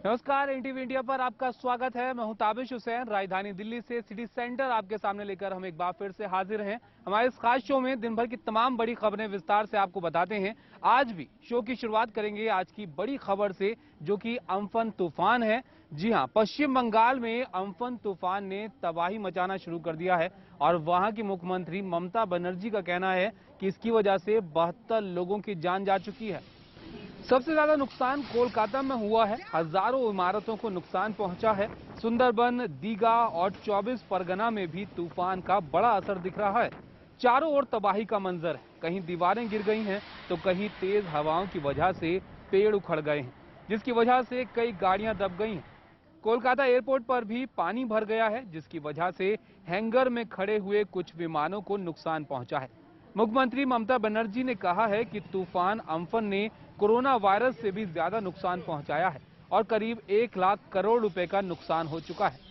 नमस्कार, NTV India पर आपका स्वागत है। मैं हूं ताबिश हुसैन। राजधानी दिल्ली से सिटी सेंटर आपके सामने लेकर हम एक बार फिर से हाजिर हैं। हमारे इस खास शो में दिन भर की तमाम बड़ी खबरें विस्तार से आपको बताते हैं। आज भी शो की शुरुआत करेंगे आज की बड़ी खबर से, जो कि अम्फन तूफान है। जी हां, पश्चिम बंगाल में अम्फन तूफान ने तबाही मचाना शुरू कर दिया है और वहां की मुख्यमंत्री ममता बनर्जी का कहना है कि इसकी वजह से 72 लोगों की जान जा चुकी है। सबसे ज्यादा नुकसान कोलकाता में हुआ है। हजारों इमारतों को नुकसान पहुंचा है। सुंदरबन, दीघा और 24 परगना में भी तूफान का बड़ा असर दिख रहा है। चारों ओर तबाही का मंजर है। कहीं दीवारें गिर गई हैं तो कहीं तेज हवाओं की वजह से पेड़ उखड़ गए हैं, जिसकी वजह से कई गाड़ियां दब गई हैं। कोलकाता एयरपोर्ट पर भी पानी भर गया है, जिसकी वजह से हैंगर में खड़े हुए कुछ विमानों को नुकसान पहुंचा है। मुख्यमंत्री ममता बनर्जी ने कहा है कि तूफान अम्फन ने कोरोना वायरस से भी ज्यादा नुकसान पहुंचाया है और करीब 1 लाख करोड़ रुपए का नुकसान हो चुका है।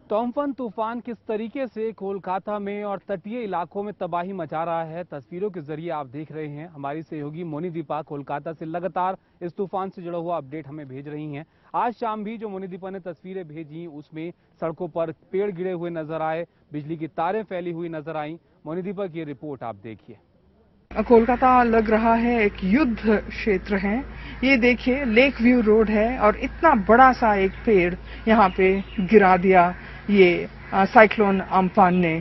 तो अम्फन तूफान किस तरीके से कोलकाता में और तटीय इलाकों में तबाही मचा रहा है, तस्वीरों के जरिए आप देख रहे हैं। हमारी सहयोगी मोनीदीपा कोलकाता से लगातार इस तूफान से जुड़ा हुआ अपडेट हमें भेज रही हैं। आज शाम भी जो मोनीदीपा ने तस्वीरें भेजी, उसमें सड़कों पर पेड़ गिरे हुए नजर आए, बिजली की तारें फैली हुई नजर आई। मोनीदीपा की रिपोर्ट आप देखिए। कोलकाता लग रहा है एक युद्ध क्षेत्र है। ये देखिए, लेक व्यू रोड है और इतना बड़ा सा एक पेड़ यहाँ पे गिरा दिया ये साइक्लोन अम्फान ने।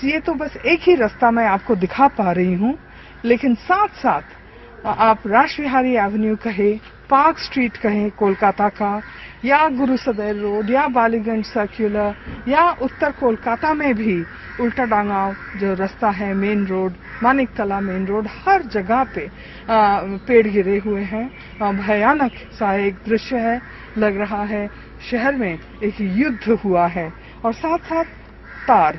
ये तो बस एक ही रास्ता मैं आपको दिखा पा रही हूँ, लेकिन साथ साथ आप राष्ट्रविहारी एवेन्यू कहे, पार्क स्ट्रीट कहे कोलकाता का, या गुरु सदैल रोड, या बालीगंज सर्कुलर, या उत्तर कोलकाता में भी उल्टा डांगाव जो रास्ता है, main road, Maniktala main road, हर जगह पे पेड़ गिरे हुए हैं। भयानक सा एक दृश्य है। लग रहा है शहर में एक युद्ध हुआ है। और साथ साथ तार,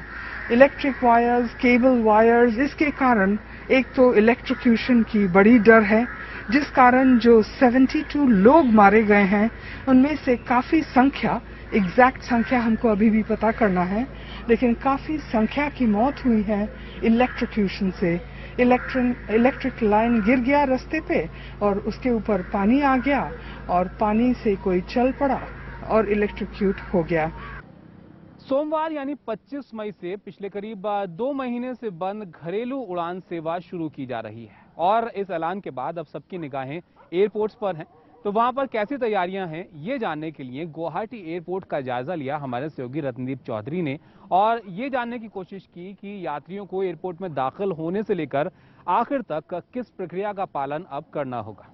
इलेक्ट्रिक वायर्स, केबल वायर्स, इसके कारण एक तो इलेक्ट्रोक्यूशन की बड़ी डर है, जिस कारण जो 72 लोग मारे गए हैं, उनमें से काफी संख्या, एग्जैक्ट संख्या हमको अभी भी पता करना है, लेकिन काफी संख्या की मौत हुई है इलेक्ट्रोक्यूशन से। इलेक्ट्रिक लाइन गिर गया रास्ते पे और उसके ऊपर पानी आ गया और पानी से कोई चल पड़ा और इलेक्ट्रोक्यूट हो गया। सोमवार यानी 25 मई से पिछले करीब 2 महीने से बंद घरेलू उड़ान सेवा शुरू की जा रही है और इस ऐलान के बाद अब सबकी निगाहें एयरपोर्ट्स पर हैं। तो वहां पर कैसी तैयारियां हैं, ये जानने के लिए गुवाहाटी एयरपोर्ट का जायजा लिया हमारे सहयोगी रत्नदीप चौधरी ने और ये जानने की कोशिश की कि यात्रियों को एयरपोर्ट में दाखिल होने से लेकर आखिर तक किस प्रक्रिया का पालन अब करना होगा।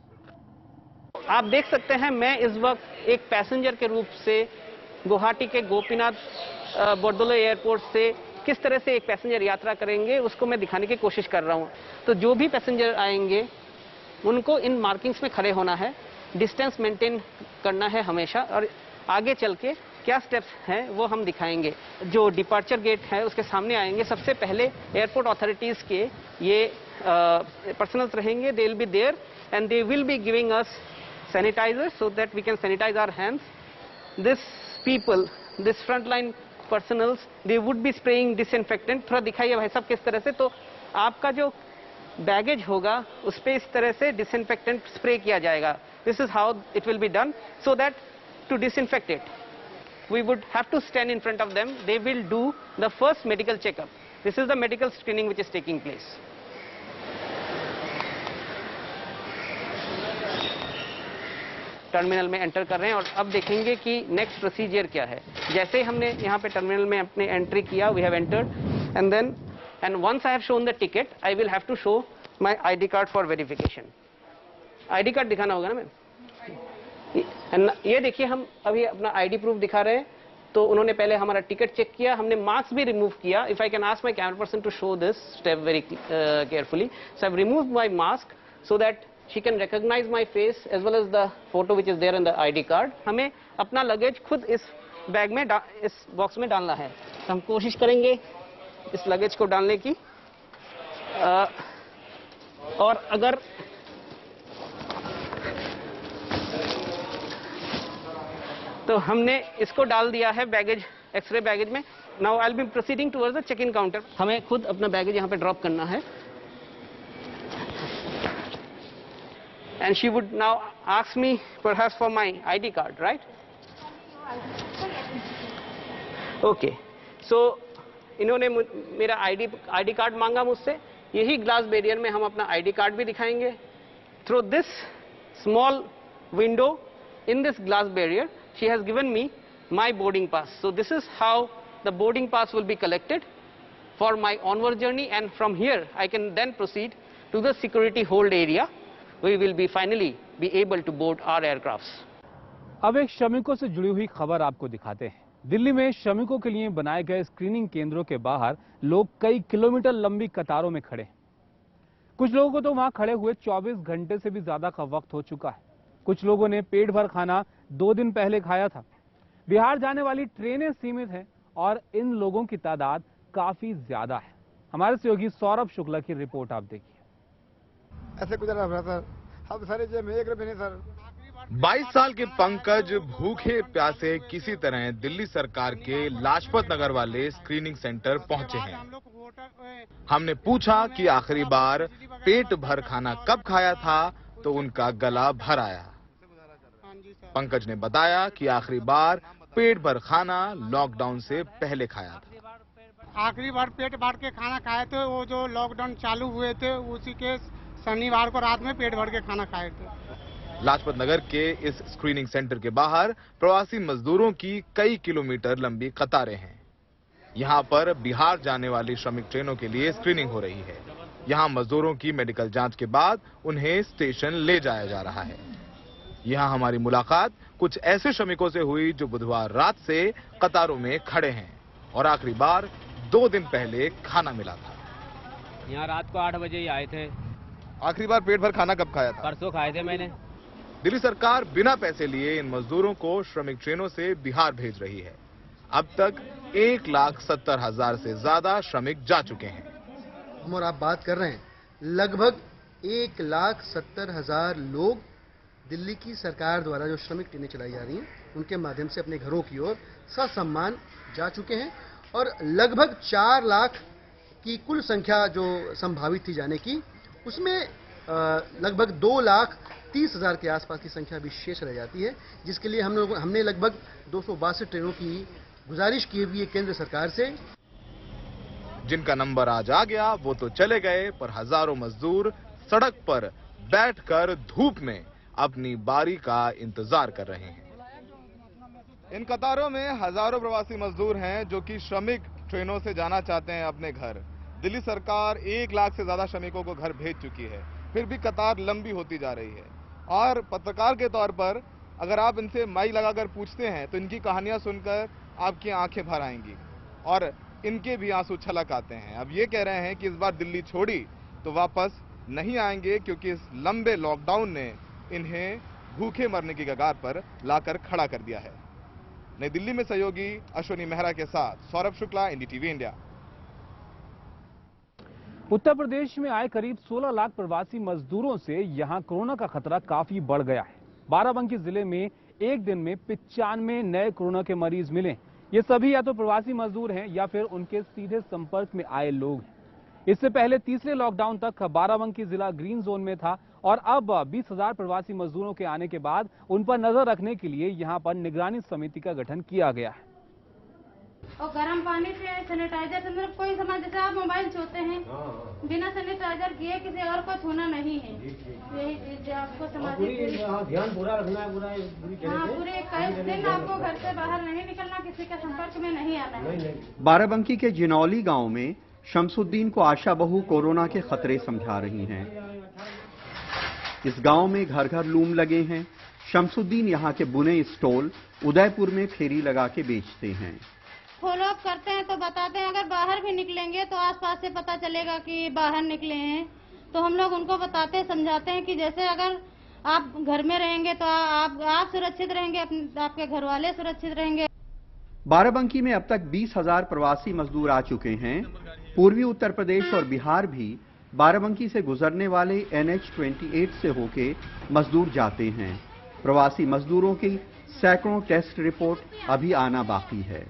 आप देख सकते हैं, मैं इस वक्त एक पैसेंजर के रूप से गुवाहाटी के गोपीनाथ बोरदोलोई एयरपोर्ट से किस तरह से एक पैसेंजर यात्रा करेंगे उसको मैं दिखाने की कोशिश कर रहा हूं। तो जो भी पैसेंजर आएंगे उनको इन मार्किंग्स में खड़े होना है, डिस्टेंस मेंटेन करना है हमेशा, और आगे चल के क्या स्टेप्स हैं वो हम दिखाएंगे। जो डिपार्चर गेट है उसके सामने आएंगे, सबसे पहले एयरपोर्ट अथॉरिटीज के ये पर्सनल्स रहेंगे। They will be there and they will be giving us sanitiser so that we can sanitise our hands. This people, this frontline personals, they would be spraying disinfectant. थोड़ा दिखाइए भाई साहब किस तरह से। तो आपका जो बैगेज होगा उस पे इस तरह से डिसइंफेक्टेंट स्प्रे किया जाएगा। This is how it will be done, so that to disinfect it we would have to stand in front of them. They will do the first medical checkup. This is the medical screening which is taking place. Terminal में enter कर रहे हैं और अब देखेंगे कि next procedure क्या है। जैसे हमने यहाँ पे टर्मिनल में अपने एंट्री किया, we have entered and then once I have shown the ticket, I will have to show my ID card for verification. ID card दिखाना होगा ना मैम। ये देखिए, हम अभी अपना आईडी प्रूफ दिखा रहे हैं। तो उन्होंने पहले हमारा टिकट चेक किया, हमने मास्क भी रिमूव किया। If I can ask my camera person to show this step very carefully. So I have removed my mask so that she can recognise my face as well as the photo which is there in the ID card. हमें अपना luggage खुद इस bag में, इस box में डालना है। तो हम कोशिश करेंगे इस लगेज को डालने की। और अगर तो हमने इसको डाल दिया है बैगेज, एक्सरे बैगेज में। Now I will be proceeding towards the check in counter. हमें खुद अपना बैगेज यहाँ पे ड्रॉप करना है। and she would now ask me perhaps for my ID card, right? Okay. So इन्होंने मेरा ID कार्ड मांगा मुझसे. यही ग्लास बैरियर में हम अपना ID कार्ड भी दिखाएंगे. Through this small window in this glass barrier, she has given me my boarding pass. So this is how the boarding pass will be collected for my onward journey, and from here I can then proceed to the security hold area. We will be finally be able to board our aircrafts. अब एक श्रमिकों से जुड़ी हुई खबर आपको दिखाते हैं। दिल्ली में श्रमिकों के लिए बनाए गए स्क्रीनिंग केंद्रों के बाहर लोग कई किलोमीटर लंबी कतारों में खड़े हैं। कुछ लोगों को तो वहां खड़े हुए 24 घंटे से भी ज्यादा का वक्त हो चुका है। कुछ लोगों ने पेट भर खाना 2 दिन पहले खाया था। बिहार जाने वाली ट्रेनें सीमित हैं और इन लोगों की तादाद काफी ज्यादा है। हमारे सहयोगी सौरभ शुक्ला की रिपोर्ट आप देखिए। ऐसे गुजरा रहा सर, हम सारे जेब में 1 रुपये नहीं सर। 22 साल के पंकज भूखे प्यासे किसी तरह दिल्ली सरकार के लाजपत नगर वाले स्क्रीनिंग सेंटर पहुंचे हैं। हमने पूछा कि आखिरी बार पेट भर खाना कब खाया था, तो उनका गला भर आया। पंकज ने बताया कि आखिरी बार पेट भर खाना लॉकडाउन से पहले खाया था। आखिरी बार पेट भर के खाना खाए थे, वो जो लॉकडाउन चालू हुए थे उसी के शनिवार को रात में पेट भर के खाना खाए थे। लाजपत नगर के इस स्क्रीनिंग सेंटर के बाहर प्रवासी मजदूरों की कई किलोमीटर लंबी कतारें हैं। यहां पर बिहार जाने वाली श्रमिक ट्रेनों के लिए स्क्रीनिंग हो रही है। यहां मजदूरों की मेडिकल जांच के बाद उन्हें स्टेशन ले जाया जा रहा है। यहां हमारी मुलाकात कुछ ऐसे श्रमिकों से हुई जो बुधवार रात से कतारों में खड़े हैं और आखिरी बार 2 दिन पहले खाना मिला था। यहाँ रात को 8 बजे ही आए थे। आखिरी बार पेट भर खाना कब खाया था? परसों खाए थे मैंने। दिल्ली सरकार बिना पैसे लिए इन मजदूरों को श्रमिक ट्रेनों से बिहार भेज रही है। अब तक 1,70,000 से ज्यादा श्रमिक जा चुके हैं। हम और आप बात कर रहे हैं, लगभग 1,70,000 लोग दिल्ली की सरकार द्वारा जो श्रमिक ट्रेनें चलाई जा रही हैं उनके माध्यम से अपने घरों की ओर ससम्मान जा चुके हैं और लगभग 4 लाख की कुल संख्या जो संभावित थी जाने की, उसमें लगभग 2,30,000 के आसपास की संख्या भी शेष रह जाती है, जिसके लिए हमने लगभग 262 ट्रेनों की गुजारिश की हुई है केंद्र सरकार से। जिनका नंबर आज आ गया वो तो चले गए, पर हजारों मजदूर सड़क पर बैठकर धूप में अपनी बारी का इंतजार कर रहे हैं। इन कतारों में हजारों प्रवासी मजदूर हैं जो कि श्रमिक ट्रेनों से जाना चाहते हैं अपने घर। दिल्ली सरकार 1 लाख से ज्यादा श्रमिकों को घर भेज चुकी है, फिर भी कतार लंबी होती जा रही है। और पत्रकार के तौर पर अगर आप इनसे माइक लगाकर पूछते हैं तो इनकी कहानियां सुनकर आपकी आंखें भर आएंगी और इनके भी आंसू छलक आते हैं। अब ये कह रहे हैं कि इस बार दिल्ली छोड़ी तो वापस नहीं आएंगे, क्योंकि इस लंबे लॉकडाउन ने इन्हें भूखे मरने की कगार पर लाकर खड़ा कर दिया है। नई दिल्ली में सहयोगी अश्विनी मेहरा के साथ सौरभ शुक्ला, एनडीटीवी इंडिया। उत्तर प्रदेश में आए करीब 16 लाख प्रवासी मजदूरों से यहां कोरोना का खतरा काफी बढ़ गया है। बाराबंकी जिले में एक दिन में 95 नए कोरोना के मरीज मिले। ये सभी या तो प्रवासी मजदूर हैं या फिर उनके सीधे संपर्क में आए लोग हैं। इससे पहले तीसरे लॉकडाउन तक बाराबंकी जिला ग्रीन जोन में था और अब 20,000 प्रवासी मजदूरों के आने के बाद उन पर नजर रखने के लिए यहां पर निगरानी समिति का गठन किया गया है। और गर्म पानी से सैनिटाइजर से मतलब कोई समाज, जैसे आप मोबाइल छूते हैं बिना सैनिटाइजर किए किसी और को छूना नहीं है। यही चीज आपको ध्यान पूरा रखना है। पूरे 21 दिन आपको घर से बाहर नहीं निकलना, किसी के संपर्क में नहीं आना है। बाराबंकी के जिनौली गांव में शमसुद्दीन को आशा बहू कोरोना के खतरे समझा रही हैं। इस गांव में घर घर लूम लगे हैं। शमसुद्दीन यहां के बुने स्टॉल उदयपुर में फेरी लगा के बेचते हैं। फॉलो अप करते हैं तो बताते हैं, अगर बाहर भी निकलेंगे तो आसपास से पता चलेगा कि बाहर निकले हैं, तो हम लोग उनको बताते हैं, समझाते हैं कि जैसे अगर आप घर में रहेंगे तो आप सुरक्षित रहेंगे, आपके घर वाले सुरक्षित रहेंगे। बाराबंकी में अब तक 20,000 प्रवासी मजदूर आ चुके हैं। पूर्वी उत्तर प्रदेश और बिहार भी बाराबंकी से गुजरने वाले NH 28 से होके मजदूर जाते हैं। प्रवासी मजदूरों की सैकड़ों टेस्ट रिपोर्ट अभी आना बाकी है।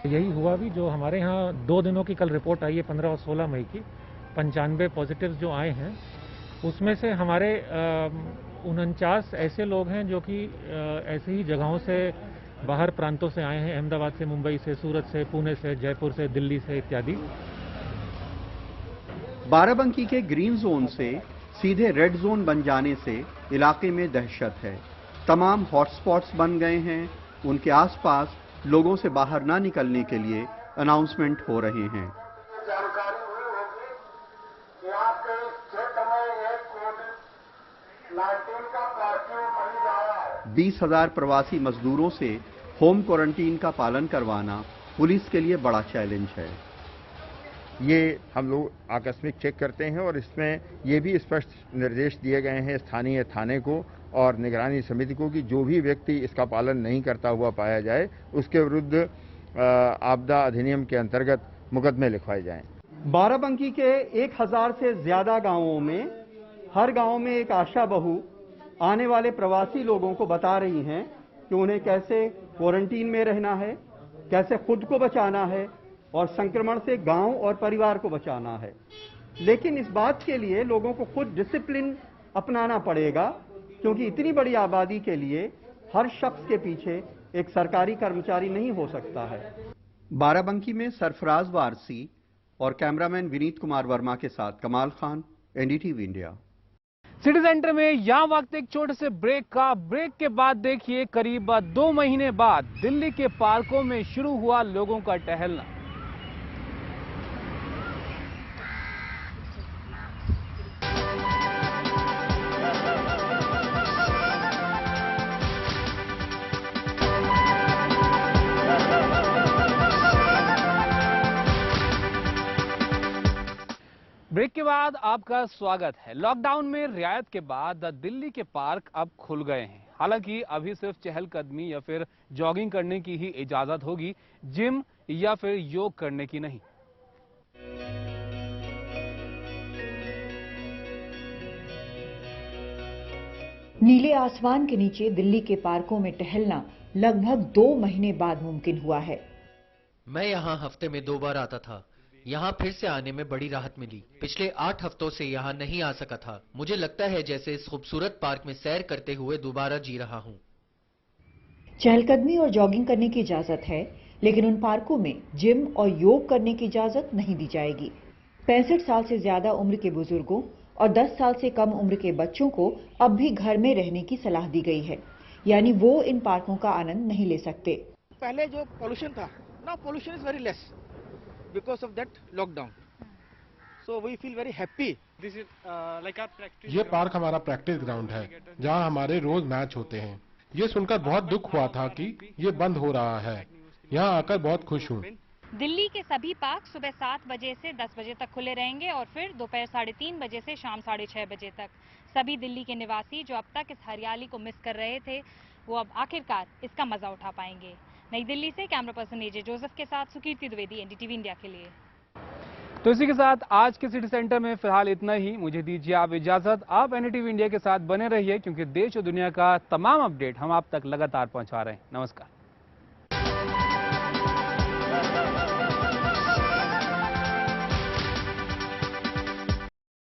यही हुआ भी, जो हमारे यहाँ 2 दिनों की कल रिपोर्ट आई है 15 और 16 मई की, 95 पॉजिटिव जो आए हैं उसमें से हमारे 49 ऐसे लोग हैं जो कि ऐसे ही जगहों से बाहर प्रांतों से आए हैं, अहमदाबाद से, मुंबई से, सूरत से, पुणे से, जयपुर से, दिल्ली से इत्यादि। बाराबंकी के ग्रीन जोन से सीधे रेड जोन बन जाने से इलाके में दहशत है। तमाम हॉटस्पॉट्स बन गए हैं। उनके आसपास लोगों से बाहर ना निकलने के लिए अनाउंसमेंट हो रहे हैं। 20,000 प्रवासी मजदूरों से होम क्वारंटीन का पालन करवाना पुलिस के लिए बड़ा चैलेंज है। ये हम लोग आकस्मिक चेक करते हैं और इसमें ये भी स्पष्ट निर्देश दिए गए हैं स्थानीय थाने को और निगरानी समिति को कि जो भी व्यक्ति इसका पालन नहीं करता हुआ पाया जाए उसके विरुद्ध आपदा अधिनियम के अंतर्गत मुकदमे लिखवाए जाएं। बाराबंकी के 1,000 से ज्यादा गांवों में हर गांव में एक आशा बहू आने वाले प्रवासी लोगों को बता रही हैं कि उन्हें कैसे क्वारंटीन में रहना है, कैसे खुद को बचाना है और संक्रमण से गांव और परिवार को बचाना है। लेकिन इस बात के लिए लोगों को खुद डिसिप्लिन अपनाना पड़ेगा, क्योंकि इतनी बड़ी आबादी के लिए हर शख्स के पीछे एक सरकारी कर्मचारी नहीं हो सकता है। बाराबंकी में सरफराज वारसी और कैमरामैन विनीत कुमार वर्मा के साथ कमाल Khan, NDTV India. City centre में यहाँ वक्त एक छोटे से ब्रेक का। ब्रेक के बाद देखिए करीब 2 महीने बाद दिल्ली के पार्कों में शुरू हुआ लोगों का टहलना। ब्रेक के बाद आपका स्वागत है। लॉकडाउन में रियायत के बाद दिल्ली के पार्क अब खुल गए हैं। हालांकि अभी सिर्फ चहलकदमी या फिर जॉगिंग करने की ही इजाजत होगी, जिम या फिर योग करने की नहीं। नीले आसमान के नीचे दिल्ली के पार्कों में टहलना लगभग 2 महीने बाद मुमकिन हुआ है। मैं यहाँ हफ्ते में 2 बार आता था। यहाँ फिर से आने में बड़ी राहत मिली। पिछले 8 हफ्तों से यहाँ नहीं आ सका था। मुझे लगता है जैसे इस खूबसूरत पार्क में सैर करते हुए दोबारा जी रहा हूँ। चहलकदमी और जॉगिंग करने की इजाजत है, लेकिन उन पार्कों में जिम और योग करने की इजाजत नहीं दी जाएगी। 65 साल से ज्यादा उम्र के बुजुर्गों और 10 साल से कम उम्र के बच्चों को अब भी घर में रहने की सलाह दी गई है, यानी वो इन पार्कों का आनंद नहीं ले सकते। पहले जो पोल्यूशन था, now pollution is very less because of that lockdown, so we feel very happy. This is like our practice. ये पार्क हमारा प्रैक्टिस ग्राउंड है जहाँ हमारे रोज मैच होते हैं। ये सुनकर बहुत दुख हुआ था कि ये बंद हो रहा है। यहाँ आकर बहुत खुश हूँ। दिल्ली के सभी पार्क सुबह 7 बजे से 10 बजे तक खुले रहेंगे और फिर दोपहर 3:30 बजे से शाम 6:30 बजे तक। सभी दिल्ली के निवासी जो अब तक इस हरियाली को मिस कर रहे थे, वो अब आखिरकार इसका मजा उठा पाएंगे। नई दिल्ली से कैमरा पर्सन एजे जोसेफ के साथ सुकीर्ति द्विवेदी, एनडीटीवी इंडिया के लिए। तो इसी के साथ आज के सिटी सेंटर में फिलहाल इतना ही। मुझे दीजिए आप इजाजत। आप एनडीटीवी इंडिया के साथ बने रहिए, क्योंकि देश और दुनिया का तमाम अपडेट हम आप तक लगातार पहुंचा रहे हैं। नमस्कार।